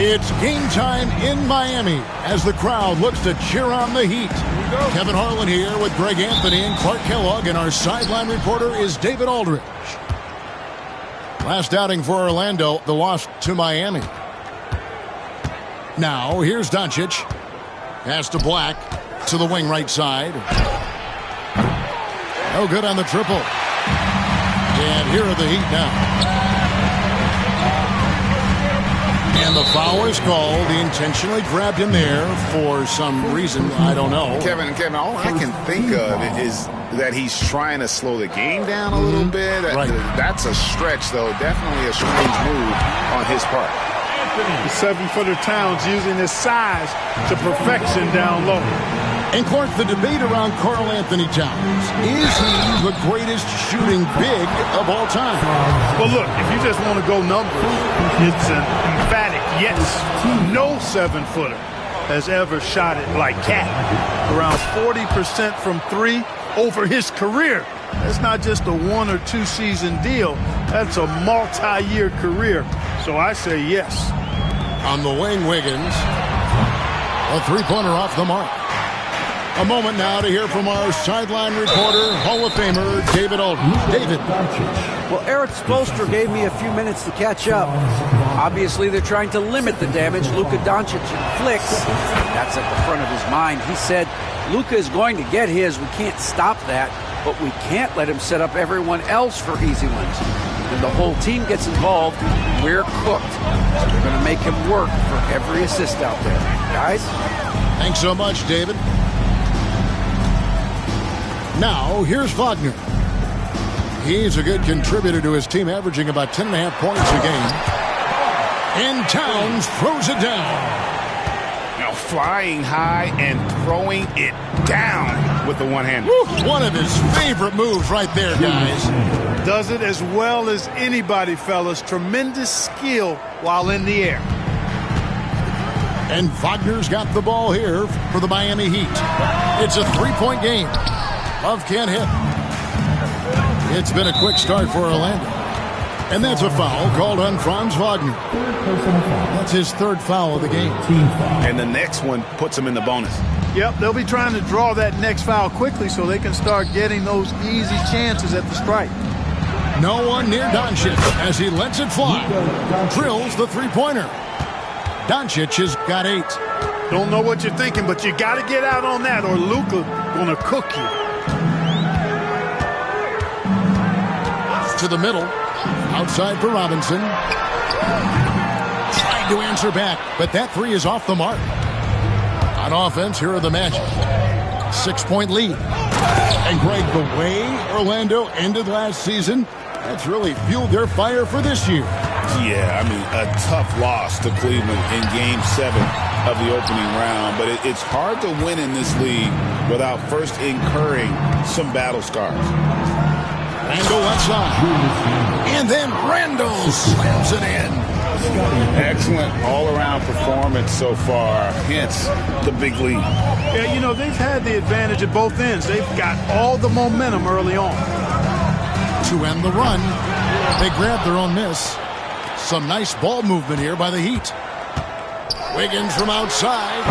It's game time in Miami as the crowd looks to cheer on the Heat. Kevin Harlan here with Greg Anthony and Clark Kellogg, and our sideline reporter is David Aldridge. Last outing for Orlando, the loss to Miami. Now, here's Doncic. Pass to Black to the wing right side. No good on the triple. And here are the Heat now. And the foul is called. He intentionally grabbed him there for some reason. I don't know. Kevin, all I can think of is that he's trying to slow the game down a little bit. Right. That's a stretch, though. Definitely a strange move on his part. The 7-footer Towns using his size to perfection down low. And Clark, the debate around Karl Anthony Towns. Is he the greatest shooting big of all time? Well, look, if you just want to go numbers, it's an emphatic yes. No 7-footer has ever shot it like Cat. Around 40% from three over his career. That's not just a 1 or 2 season deal. That's a multi-year career. So I say yes. On the wing, Wiggins. A three-pointer off the mark. A moment now to hear from our sideline reporter, Hall of Famer David Aldridge. David. Well, Eric Spoelstra gave me a few minutes to catch up. Obviously, they're trying to limit the damage Luka Doncic inflicts. That's at the front of his mind. He said, Luka is going to get his. We can't stop that, but we can't let him set up everyone else for easy ones. When the whole team gets involved, we're cooked. So we're going to make him work for every assist out there. Guys? Thanks so much, David. Now, here's Wagner. He's a good contributor to his team, averaging about 10.5 points a game. And Towns throws it down. Now flying high and throwing it down with the one-hander. One of his favorite moves right there, guys. Does it as well as anybody, fellas. Tremendous skill while in the air. And Wagner's got the ball here for the Miami Heat. It's a three-point game. Love can't hit. It's been a quick start for Orlando. And that's a foul called on Franz Wagner. That's his third foul of the game. And the next one puts him in the bonus. Yep, they'll be trying to draw that next foul quickly so they can start getting those easy chances at the stripe. No one near Doncic as he lets it fly. Drills the three-pointer. Doncic has got 8. Don't know what you're thinking, but you got to get out on that or Luka gonna cook you. To the middle. Outside for Robinson. Trying to answer back, but that three is off the mark. On offense, here are the Magic. 6-point lead. And Greg, the way Orlando ended last season, that's really fueled their fire for this year. Yeah, I mean, a tough loss to Cleveland in Game 7 of the opening round. But it's hard to win in this league without first incurring some battle scars. Randall outside. And then Randall slams it in. Excellent all-around performance so far, hence the big lead. Yeah, you know, they've had the advantage at both ends. They've got all the momentum early on. To end the run, they grab their own miss. Some nice ball movement here by the Heat. Wiggins from outside.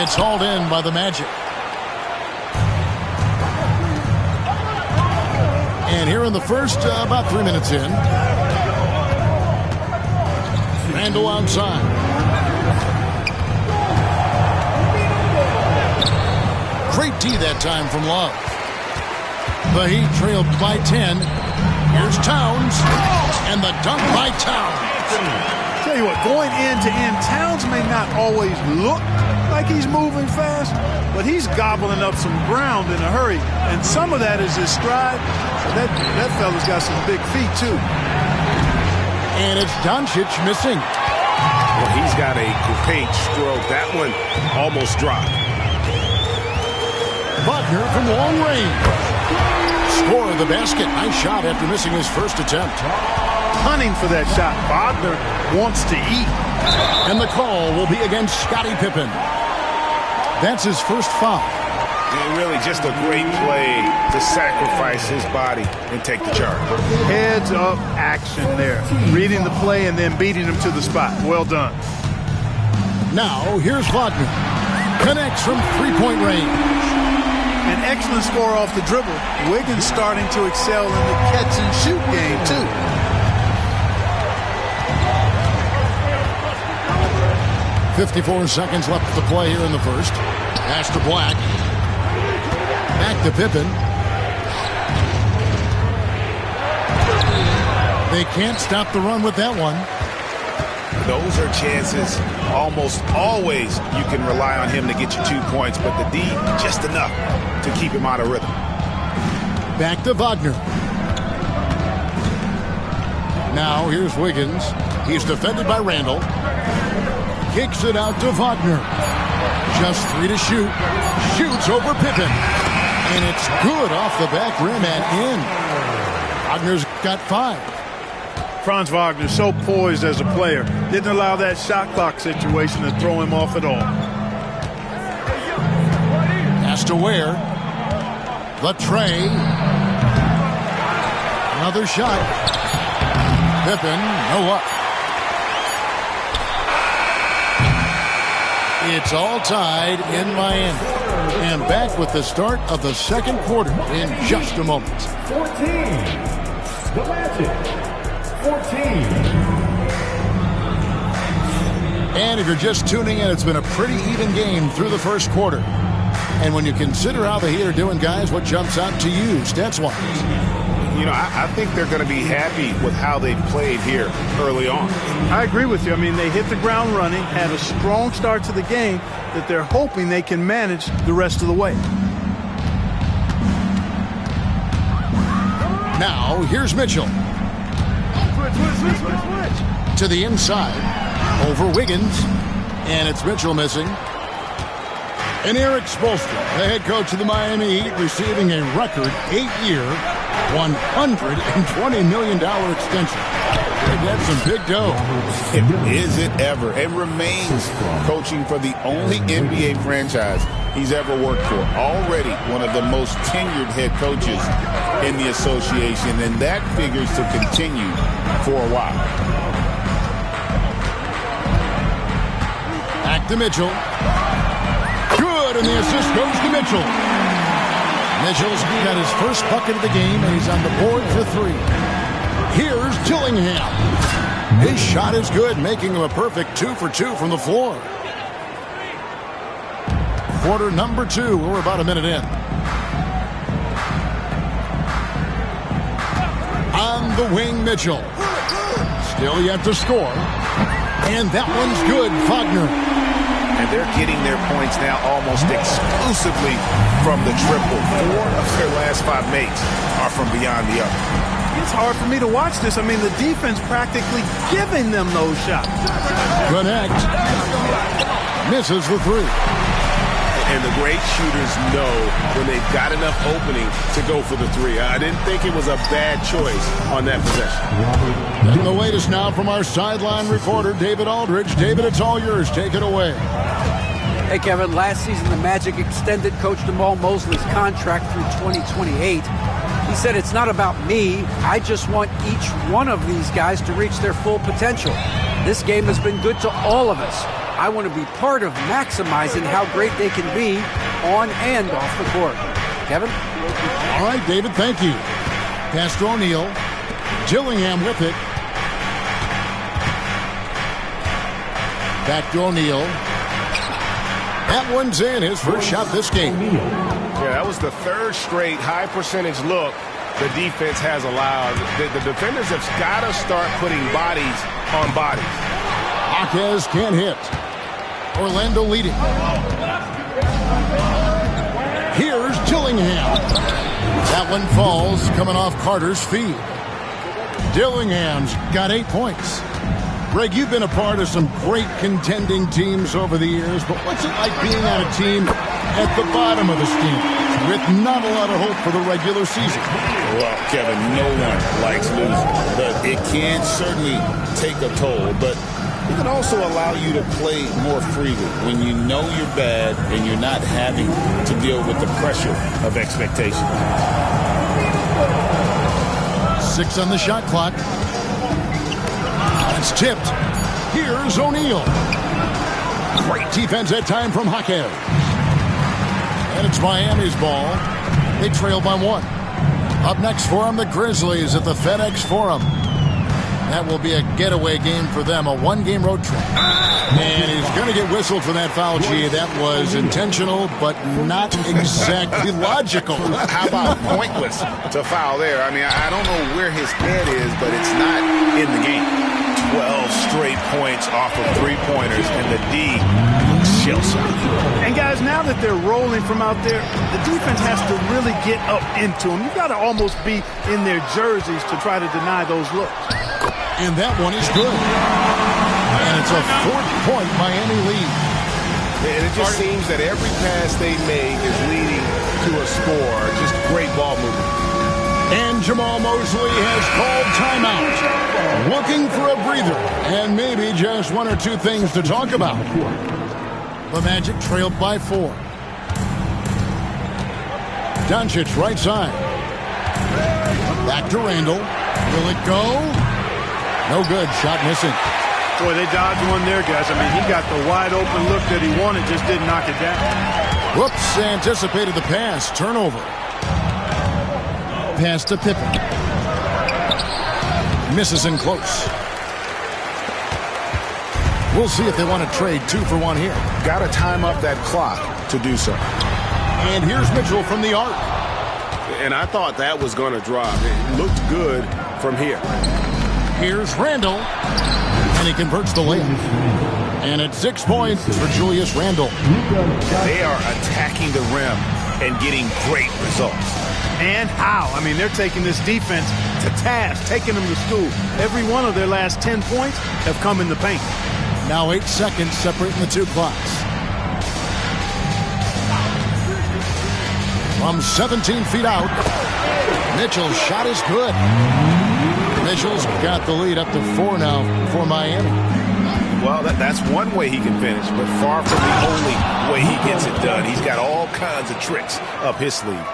It's hauled in by the Magic. And here in the first, about 3 minutes in. Randall outside. Great D that time from Love. The Heat trailed by 10. Here's Towns. And the dunk by Towns. Tell you what, going end to end, Towns may not always look like he's moving fast, but he's gobbling up some ground in a hurry. And some of that is his stride. That fella's got some big feet, too. And it's Doncic missing. Well, he's got a great stroke. That one almost dropped. Wagner from long range. Score of the basket. Nice shot after missing his first attempt. Hunting for that shot. Wagner wants to eat. And the call will be against Scottie Pippen. That's his first foul. And really just a great play to sacrifice his body and take the charge. Heads up action there. Reading the play and then beating him to the spot. Well done. Now, here's Wagner. Connects from three-point range. An excellent score off the dribble. Wiggins starting to excel in the catch-and-shoot game, too. .54 seconds left to play here in the first. Pass to Black. Back to Pippen. They can't stop the run with that one. Those are chances almost always you can rely on him to get you 2 points, but the D just enough to keep him out of rhythm. Back to Wagner. Now here's Wiggins. He's defended by Randall. Kicks it out to Wagner. Just 3 to shoot. Shoots over Pippen. And it's good off the back rim and in. Wagner's got 5. Franz Wagner so poised as a player. Didn't allow that shot clock situation to throw him off at all. Pass to Ware. The tray. Another shot. Pippen, no up. It's all tied in Miami. And back with the start of the second quarter in just a moment. 14. The Magic. 14. And if you're just tuning in, it's been a pretty even game through the first quarter. And when you consider how the Heat are doing, guys, what jumps out to you, stats-wise? You know, I think they're going to be happy with how they've played here early on. I agree with you. I mean, they hit the ground running, had a strong start to the game that they're hoping they can manage the rest of the way. Now, here's Mitchell. To the inside. Over Wiggins. And it's Mitchell missing. And Eric Spoelstra, the head coach of the Miami Heat, receiving a record 8-year, $120 million extension. That's some big dough. Is it ever? It remains coaching for the only NBA franchise he's ever worked for. Already one of the most tenured head coaches in the association, and that figures to continue for a while. Back to Mitchell. Good, and the assist goes to Mitchell. Mitchell's got his first bucket of the game, and he's on the board for 3. Here's Dillingham. His shot is good, making him a perfect 2 for 2 from the floor. Quarter number 2. We're about a minute in. On the wing, Mitchell. Still yet to score. And that one's good, Wagner. And they're getting their points now almost exclusively from the triple. 4 of their last 5 makes are from beyond the arc. It's hard for me to watch this. I mean, the defense practically giving them those shots. Connect. Misses the 3. And the great shooters know when they've got enough opening to go for the 3. I didn't think it was a bad choice on that possession. And the latest now from our sideline reporter, David Aldridge. David, it's all yours. Take it away. Hey, Kevin, last season the Magic extended Coach Jamal Mosley's contract through 2028. He said, it's not about me. I just want each one of these guys to reach their full potential. This game has been good to all of us. I want to be part of maximizing how great they can be on and off the court. Kevin? All right, David, thank you. Pass to O'Neal. Dillingham with it. Back to O'Neal. That one's in. His first shot this game. Yeah, that was the 3rd straight high percentage look the defense has allowed. The defenders have got to start putting bodies on bodies. Jaquez can't hit. Orlando leading. Here's Dillingham. That one falls, coming off Carter's feet. Dillingham's got 8 points. Greg, you've been a part of some great contending teams over the years, but what's it like being on a team at the bottom of the standings with not a lot of hope for the regular season? Well, Kevin, no one likes losing, but it can certainly take a toll, but it can also allow you to play more freely when you know you're bad and you're not having to deal with the pressure of expectations. 6 on the shot clock. It's tipped. Here's O'Neal. Great defense that time from Jaquez. And it's Miami's ball. They trail by 1. Up next for them, the Grizzlies at the FedEx Forum. That will be a getaway game for them, a 1-game road trip. And he's going to get whistled for that foul, G. That was intentional, but not exactly logical. How about pointless to foul there? I mean, I don't know where his head is, but it's not in the game. 12 straight points off of 3-pointers, and the D looks shell-shocked. And guys, now that they're rolling from out there, the defense has to really get up into them. You've got to almost be in their jerseys to try to deny those looks. And that one is good. And it's a 4-point Miami lead. And it just seems that every pass they make is leading to a score. Just great ball movement. And Jamal Mosley has called timeout. Looking for a breather. And maybe just 1 or 2 things to talk about. The Magic trailed by 4. Doncic right side. Back to Randall. Will it go? No good. Shot missing. Boy, they dodged one there, guys. I mean, he got the wide-open look that he wanted, just didn't knock it down. Whoops, anticipated the pass. Turnover. Pass to Pippen. Misses in close. We'll see if they want to trade 2 for 1 here. Got to time up that clock to do so. And here's Mitchell from the arc. And I thought that was going to drop. It looked good from here. Here's Randall. And he converts the layup. And it's 6 points for Julius Randle. They are attacking the rim and getting great results. And how? I mean, they're taking this defense to task, taking them to school. Every one of their last 10 points have come in the paint. Now 8 seconds separating the 2 clocks. From 17 feet out, Mitchell's shot is good. Mitchell's got the lead up to 4 now for Miami. Well, that's one way he can finish, but far from the only way he gets it done. He's got all kinds of tricks up his sleeve.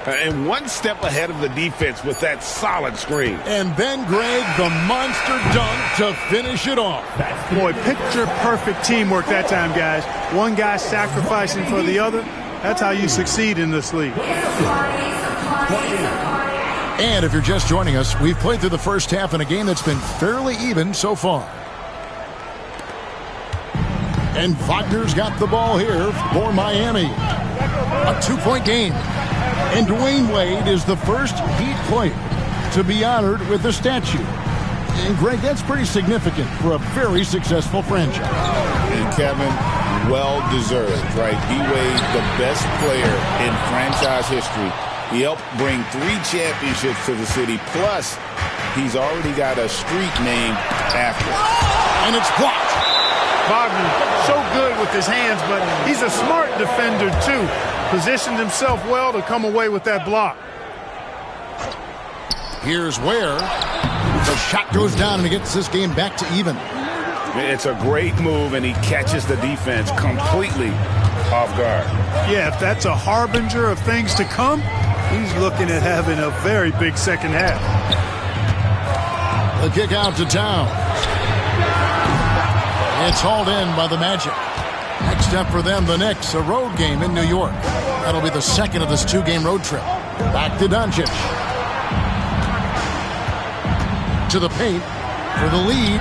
And 1 step ahead of the defense with that solid screen. And then, Greg, the monster dunk to finish it off. Boy, picture-perfect teamwork that time, guys. One guy sacrificing for the other. That's how you succeed in this league. And if you're just joining us, we've played through the first half in a game that's been fairly even so far. And Wagner's got the ball here for Miami. A 2-point game. And Dwayne Wade is the first Heat player to be honored with a statue. And, Greg, that's pretty significant for a very successful franchise. And, Kevin, well-deserved, right? D-Wade, the best player in franchise history. He helped bring 3 championships to the city. Plus, he's already got a street named after him. And it's blocked. Wagner, so good with his hands, but he's a smart defender, too. Positioned himself well to come away with that block. Here's Ware. The shot goes down, and he gets this game back to even. It's a great move, and he catches the defense completely off guard. Yeah, if that's a harbinger of things to come, he's looking at having a very big second half. The kick out to Towns. It's hauled in by the Magic. Next step for them, the Knicks, a road game in New York. That'll be the second of this 2-game road trip. Back to Doncic. To the paint for the lead.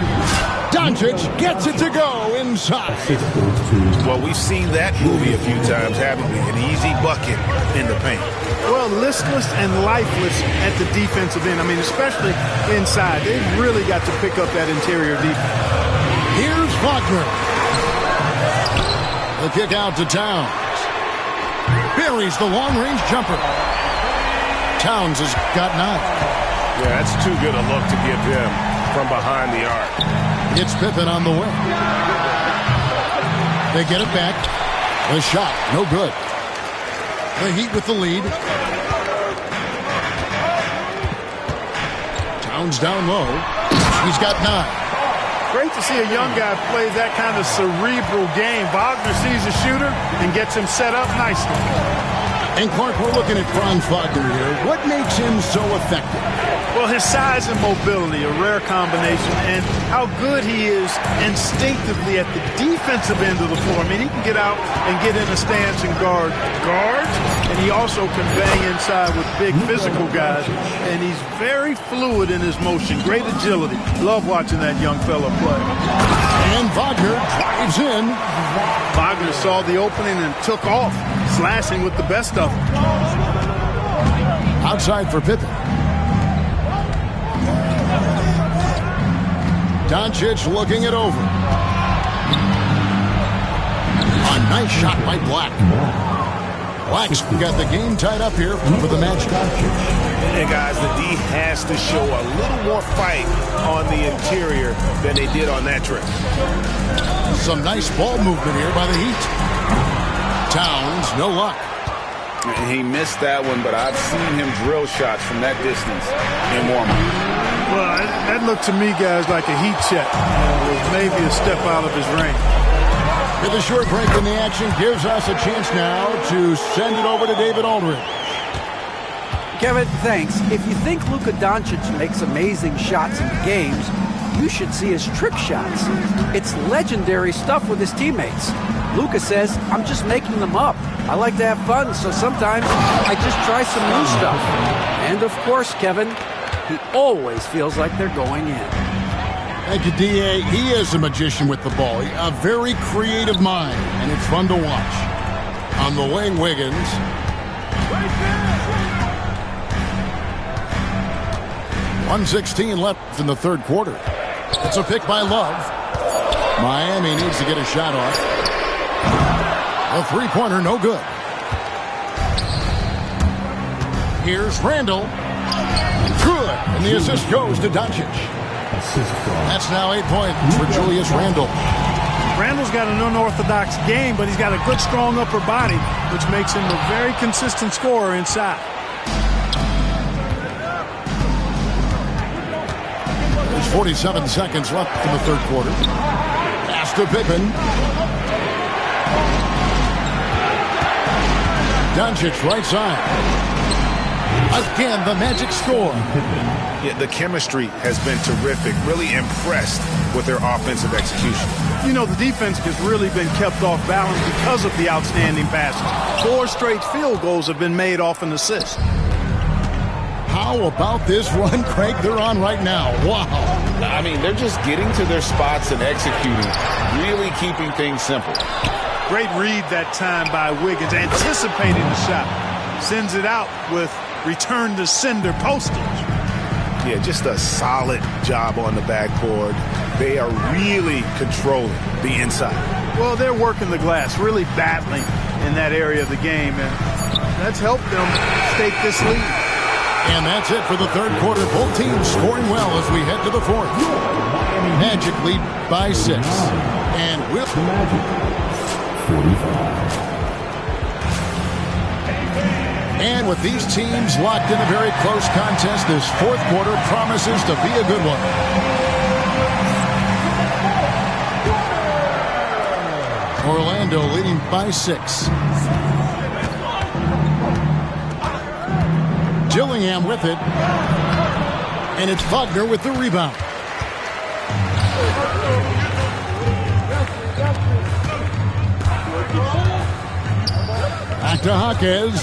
Doncic gets it to go inside. Well, we've seen that movie a few times, haven't we? An easy bucket in the paint. Well, listless and lifeless at the defensive end. I mean, especially inside. They've really got to pick up that interior defense. Here's Wagner. The kick out to Towns. Buries the long-range jumper. Towns has got 9. Yeah, that's too good a look to give him from behind the arc. It's Pippen on the way. They get it back. The shot, no good. The Heat with the lead. Towns down low. He's got 9. Great to see a young guy play that kind of cerebral game. Wagner sees a shooter and gets him set up nicely. And, Clark, we're looking at Franz Wagner here. What makes him so effective? Well, his size and mobility, a rare combination, and how good he is instinctively at the defensive end of the floor. I mean, he can get out and get in a stance and guard guards, and he also can bang inside with big physical guys, and he's very fluid in his motion. Great agility. Love watching that young fella play. And Wagner drives in. Wagner saw the opening and took off, slashing with the best of them. Outside for Pippen. Doncic looking it over. A nice shot by Black. Black's got the game tied up here for the Magic. And guys, the D has to show a little more fight on the interior than they did on that trip. Some nice ball movement here by the Heat. Towns, no luck. He missed that one, but I've seen him drill shots from that distance in warm-up. Well, that looked to me, guys, like a heat check. It was maybe a step out of his range. With a short break in the action gives us a chance now to send it over to David Aldridge. Kevin, thanks. If you think Luka Doncic makes amazing shots in the games, you should see his trick shots. It's legendary stuff with his teammates. Luka says, I'm just making them up. I like to have fun, so sometimes I just try some new stuff. And of course, Kevin, he always feels like they're going in. Thank you, D.A. He is a magician with the ball. A very creative mind, and it's fun to watch. On the wing, Wiggins. .116 left in the third quarter. It's a pick by Love. Miami needs to get a shot off. A three-pointer, no good. Here's Randall. Good, and the assist goes to Doncic. That's now 8 points for Julius Randle. Randall's got an unorthodox game, but he's got a good, strong upper body, which makes him a very consistent scorer inside. There's 47 seconds left in the third quarter. Pass to Pippen. Doncic right side. Again, the Magic score. Yeah, the chemistry has been terrific. Really impressed with their offensive execution. You know, the defense has really been kept off balance because of the outstanding passes. 4 straight field goals have been made off an assist. How about this run, Craig, they're on right now? Wow. I mean, they're just getting to their spots and executing, really keeping things simple. Great read that time by Wiggins, anticipating the shot. Sends it out with return to sender postage. Yeah, just a solid job on the backboard. They are really controlling the inside. Well, they're working the glass, really battling in that area of the game, and that's helped them stake this lead. And that's it for the third quarter. Both teams scoring well as we head to the fourth. Magic lead by 6. And with Magic, 45. And with these teams locked in a very close contest, this fourth quarter promises to be a good one. Orlando leading by 6. Gillingham with it. And it's Wagner with the rebound. Back to Jaquez.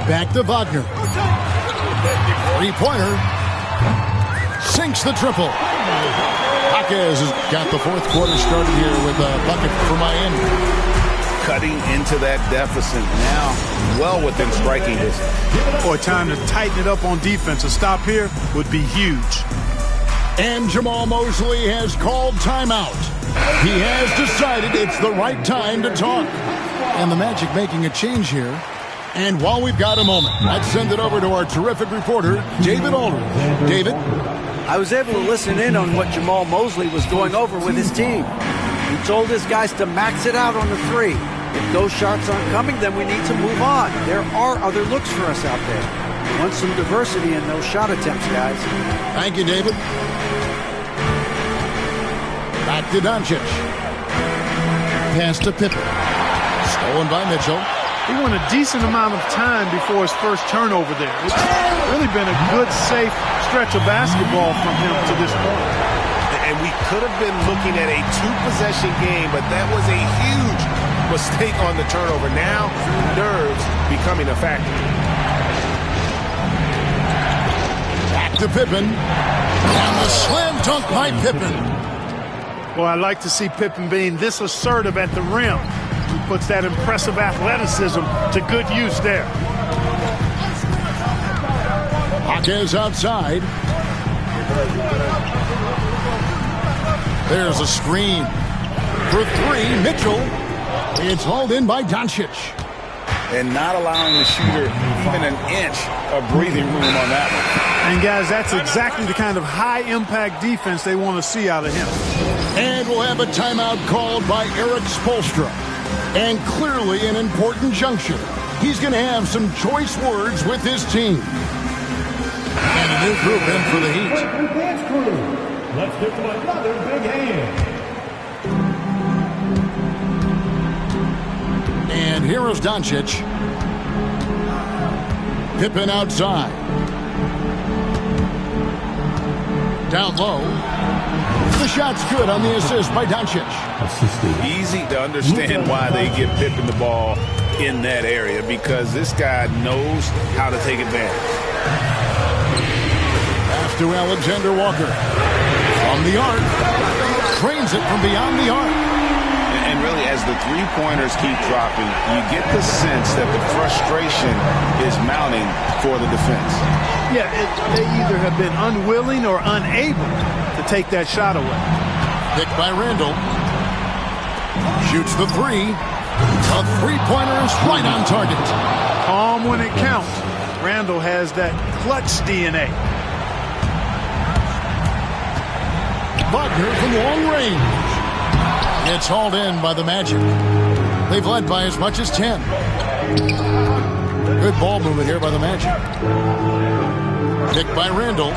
Back to Wagner. Three-pointer. Sinks the triple. Jaquez has got the fourth quarter started here with a bucket for Miami. Cutting into that deficit now, well within striking distance. Boy, time to tighten it up on defense. A stop here would be huge. And Jamal Mosley has called timeout. He has decided it's the right time to talk. And the Magic making a change here. And while we've got a moment, let's send it over to our terrific reporter, David Aldridge. David? I was able to listen in on what Jamal Mosley was going over with his team. He told his guys to max it out on the 3. If those shots aren't coming, then we need to move on. There are other looks for us out there. We want some diversity in those shot attempts, guys. Thank you, David. Back to Doncic. Pass to Pippen. Stolen by Mitchell. He went a decent amount of time before his first turnover there. It's really been a good, safe stretch of basketball from him to this point. And we could have been looking at a two-possession game, but that was a huge mistake on the turnover. Now, nerves becoming a factor. Back to Pippen. And the slam dunk by Pippen. Well, I like to see Pippen being this assertive at the rim. He puts that impressive athleticism to good use there. Jaquez outside. There's a screen. For three, Mitchell. It's hauled in by Doncic. And not allowing the shooter even an inch of breathing room on that one. And, guys, that's exactly the kind of high-impact defense they want to see out of him. And we'll have a timeout called by Erik Spoelstra. And clearly an important juncture. He's going to have some choice words with his team. And a new group in for the Heat. Dance crew. Let's give them another big hand. And here is Doncic. Pippen outside. Down low. The shot's good on the assist by Doncic. Easy to understand why they give Pippen the ball in that area, because this guy knows how to take advantage. Pass to Alexander Walker. From the arc. Trains it from beyond the arc. And really, as the three-pointers keep dropping, you get the sense that the frustration is mounting for the defense. Yeah, they either have been unwilling or unable to take that shot away. Picked by Randall. Shoots the three. A three-pointer is right on target. Calm when it counts. Randall has that clutch DNA. Wagner from long range. It's hauled in by the Magic. They've led by as much as 10. Good ball movement here by the Magic. Picked by Randall.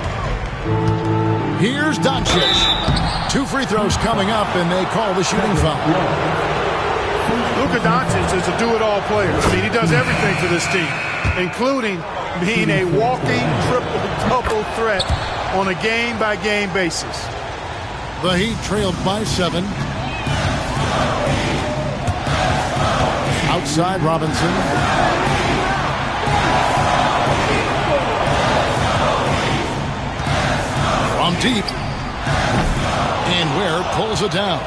Here's Doncic. 2 free throws coming up, and they call the shooting foul. Luka Doncic is a do-it-all player. I mean, he does everything for this team, including being a walking triple-double threat on a game-by-game basis. The Heat trailed by 7. Outside Robinson. From deep. And Ware pulls it down.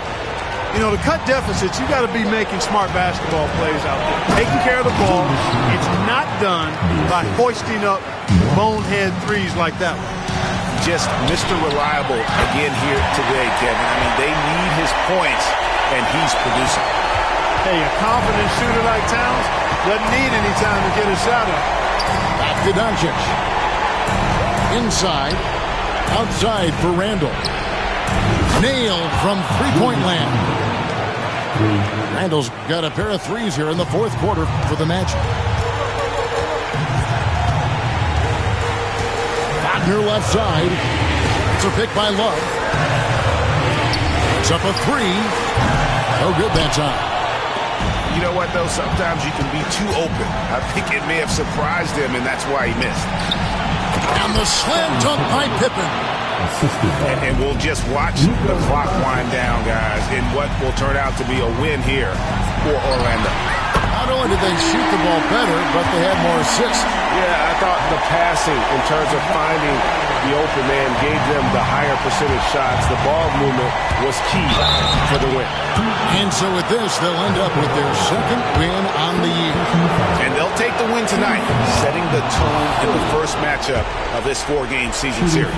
You know, to cut deficits, you got to be making smart basketball plays out there. Taking care of the ball. It's not done by hoisting up bonehead threes like that one. Just Mr. Reliable again here today, Kevin. I mean, they need his points, and he's producing. Hey, a confident shooter like Towns doesn't need any time to get a shot up. Back to Doncic. Inside. Outside for Randall. Nailed from three-point land. Randall's got a pair of threes here in the fourth quarter for the Magic. Wagner left side. It's a pick by Love. It's up a three. No good that time. You know what, though? Sometimes you can be too open. I think it may have surprised him, and that's why he missed. And the slam dunk by Pippen. And we'll just watch the clock wind down, guys, in what will turn out to be a win here for Orlando. Not only did they shoot the ball better, but they had more assists. Yeah, I thought the passing in terms of finding the open man gave them the higher percentage shots. The ball movement was key for the win. And so with this, they'll end up with their second win on the year. And they'll take the win tonight, setting the tone in the first matchup of this 4-game season series.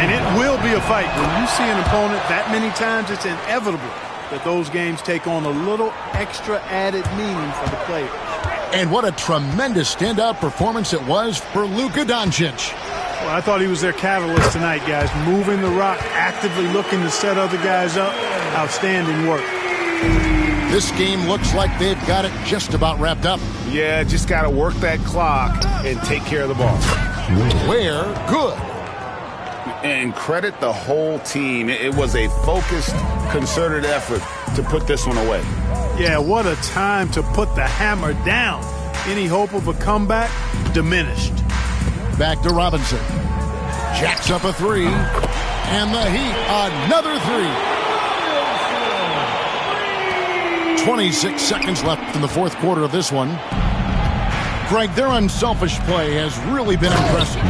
And it will be a fight. When you see an opponent that many times, it's inevitable that those games take on a little extra added meaning for the players. And what a tremendous standout performance it was for Luka Doncic. Well, I thought he was their catalyst tonight, guys. Moving the rock, actively looking to set other guys up. Outstanding work. This game looks like they've got it just about wrapped up. Yeah, just got to work that clock and take care of the ball. Ware, good. And credit the whole team. It was a focused, concerted effort to put this one away. Yeah, what a time to put the hammer down. Any hope of a comeback diminished. Back to Robinson. Jacks up a three. And the Heat, another three. 26 seconds left in the fourth quarter of this one. Greg, their unselfish play has really been impressive.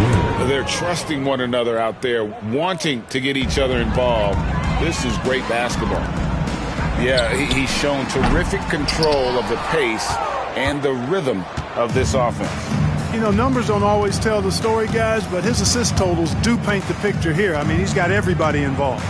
They're trusting one another out there, wanting to get each other involved. This is great basketball. Yeah, he's shown terrific control of the pace and the rhythm of this offense. You know, numbers don't always tell the story, guys, but his assist totals do paint the picture here. I mean, he's got everybody involved.